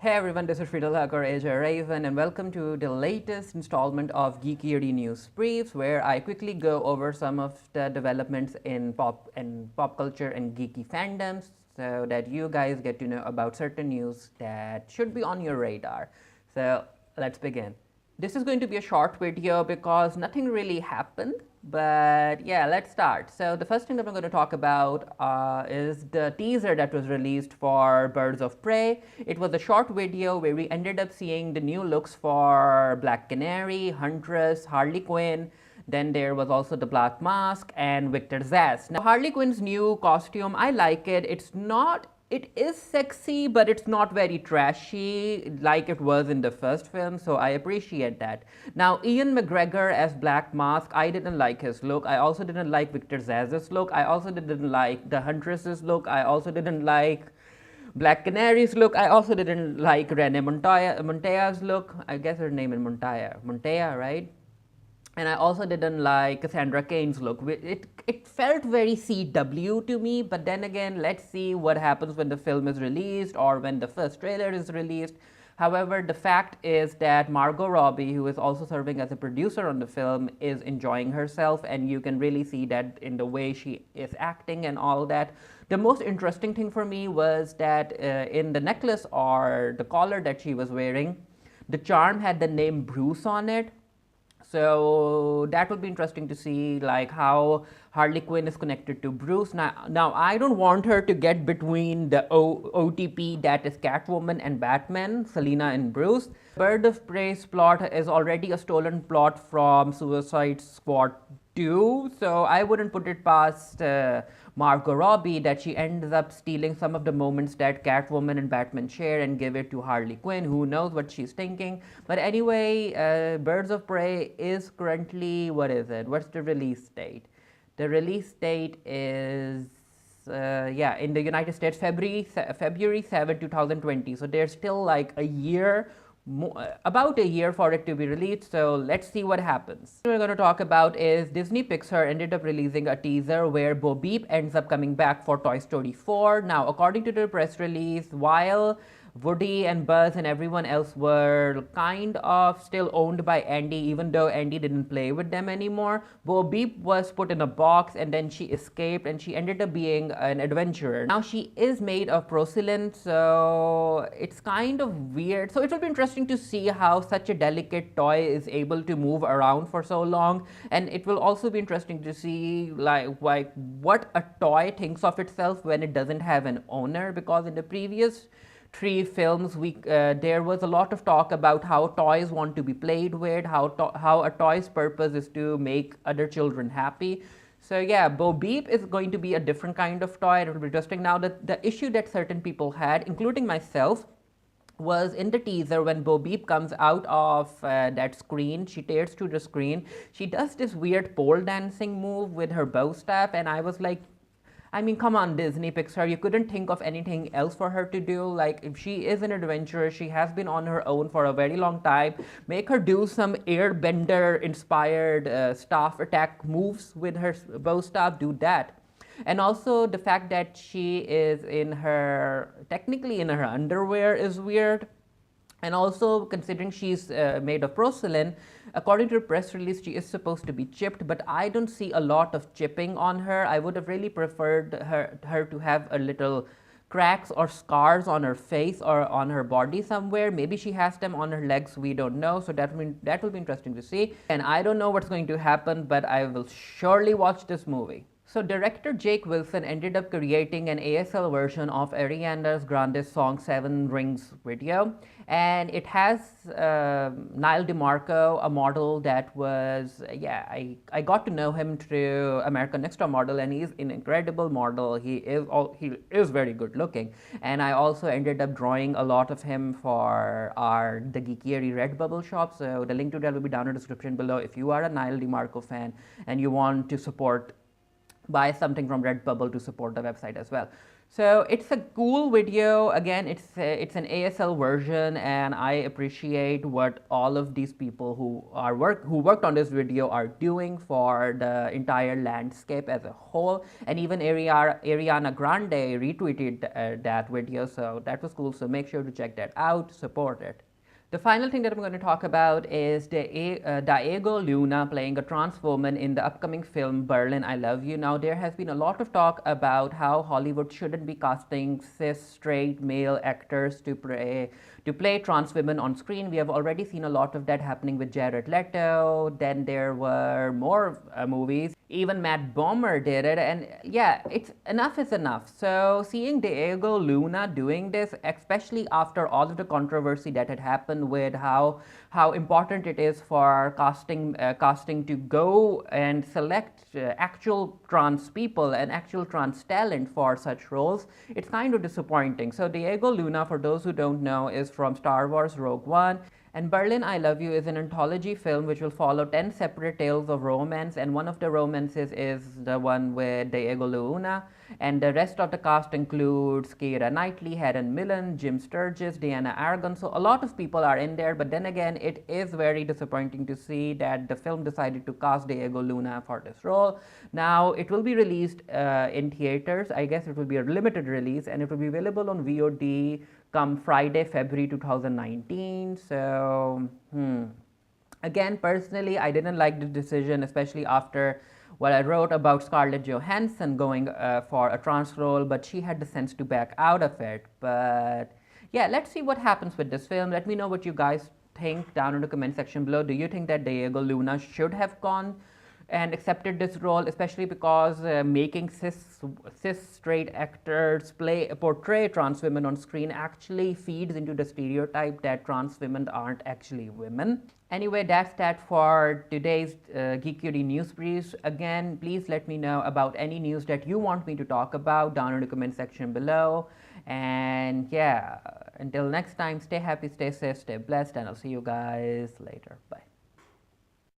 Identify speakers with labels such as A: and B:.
A: Hey everyone, this is Sridhar Asia Raven, and welcome to the latest installment of Geekiary News Briefs, where I quickly go over some of the developments in pop culture and geeky fandoms, so that you guys get to know about certain news that should be on your radar. So let's begin. This is going to be a short video because nothing really happened, but yeah, let's start. So the first thing that I'm going to talk about is the teaser that was released for Birds of Prey. It was a short video where we ended up seeing the new looks for Black Canary, Huntress, Harley Quinn. Then there was also the Black Mask and Victor Zsasz. Now Harley Quinn's new costume, I like it. It is sexy, but it's not very trashy like it was in the first film, so I appreciate that. Now, Ian McGregor as Black Mask, I didn't like his look. I also didn't like Victor Zsasz's look. I also didn't like the Huntress's look. I also didn't like Black Canary's look. I also didn't like Renee Montoya's look. I guess her name is Montoya, right? And I also didn't like Cassandra Cain's look. It felt very CW to me, but then again, let's see what happens when the film is released or when the first trailer is released. However, the fact is that Margot Robbie, who is also serving as a producer on the film, is enjoying herself, and you can really see that in the way she is acting and all that. The most interesting thing for me was that in the necklace or the collar that she was wearing, the charm had the name Bruce on it. So that would be interesting to see, like how Harley Quinn is connected to Bruce. Now I don't want her to get between the OTP, that is Catwoman and Batman, Selina and Bruce. Bird of Prey's plot is already a stolen plot from Suicide Squad 2, so I wouldn't put it past Margot Robbie that she ends up stealing some of the moments that Catwoman and Batman share and give it to Harley Quinn. Who knows what she's thinking? But anyway, Birds of Prey is currently, what is it? What's the release date? The release date is in the United States, February 7, 2020. So there's still like a year, about a year for it to be released, so let's see what happens. What we're going to talk about is Disney Pixar ended up releasing a teaser where Bo Peep ends up coming back for Toy Story 4. Now, according to the press release, while Woody and Buzz and everyone else were kind of still owned by Andy, even though Andy didn't play with them anymore, Bo Peep was put in a box and then she escaped and she ended up being an adventurer. Now she is made of porcelain, so it's kind of weird. So it will be interesting to see how such a delicate toy is able to move around for so long, and it will also be interesting to see like what a toy thinks of itself when it doesn't have an owner, because in the previous 3 films, there was a lot of talk about how toys want to be played with, how a toy's purpose is to make other children happy. So yeah, Bo Peep is going to be a different kind of toy. It will be interesting. Now, the issue that certain people had, including myself, was in the teaser when Bo Peep comes out of that screen, she tears to the screen, she does this weird pole dancing move with her bow staff, and I was like, I mean, come on, Disney, Pixar, you couldn't think of anything else for her to do. Like, if she is an adventurer, she has been on her own for a very long time, make her do some airbender-inspired staff attack moves with her bow staff, do that. And also, the fact that she is technically in her underwear is weird. And also, considering she's made of porcelain, according to the press release, she is supposed to be chipped, but I don't see a lot of chipping on her. I would have really preferred her to have a little cracks or scars on her face or on her body somewhere. Maybe she has them on her legs, we don't know. So that will be interesting to see. And I don't know what's going to happen, but I will surely watch this movie. So director Jake Wilson ended up creating an ASL version of Ariana Grande's song 7 Rings video, and it has Nyle DiMarco, a model that was, I got to know him through American Next Top Model, and he's an incredible model. He is very good looking, and I also ended up drawing a lot of him for the Geekiary Redbubble shop, so the link to that will be down in the description below if you are a Nyle DiMarco fan and you want to buy something from Redbubble to support the website as well. So it's a cool video. Again, it's an ASL version, and I appreciate what all of these people who worked on this video are doing for the entire landscape as a whole. And even Ariana Grande retweeted that video, so that was cool. So make sure to check that out, support it. The final thing that I'm going to talk about is Diego Luna playing a trans woman in the upcoming film Berlin, I Love You. Now, there has been a lot of talk about how Hollywood shouldn't be casting cis, straight male actors to play trans women on screen. We have already seen a lot of that happening with Jared Leto. Then there were more movies. Even Matt Bomer did it, and yeah, it's enough is enough. So seeing Diego Luna doing this, especially after all of the controversy that had happened with how important it is for casting to go and select actual trans people and actual trans talent for such roles, it's kind of disappointing. So Diego Luna, for those who don't know, is from Star Wars Rogue One. And Berlin, I Love You is an anthology film which will follow 10 separate tales of romance, and one of the romances is the one with Diego Luna. And the rest of the cast includes Keira Knightley, Helen Mirren, Jim Sturgis, Diana Aragon. So a lot of people are in there, but then again, it is very disappointing to see that the film decided to cast Diego Luna for this role. Now, it will be released in theaters. I guess it will be a limited release, and it will be available on VOD come Friday, February 2019. So, again, personally, I didn't like the decision, especially after what I wrote about Scarlett Johansson going for a trans role, but she had the sense to back out of it. But yeah, let's see what happens with this film. Let me know what you guys think down in the comment section below. Do you think that Diego Luna should have gone and accepted this role, especially because making cis straight actors portray trans women on screen actually feeds into the stereotype that trans women aren't actually women. Anyway, that's that for today's Geekiary News Briefs. Again, please let me know about any news that you want me to talk about down in the comment section below. And yeah, until next time, stay happy, stay safe, stay blessed, and I'll see you guys later. Bye.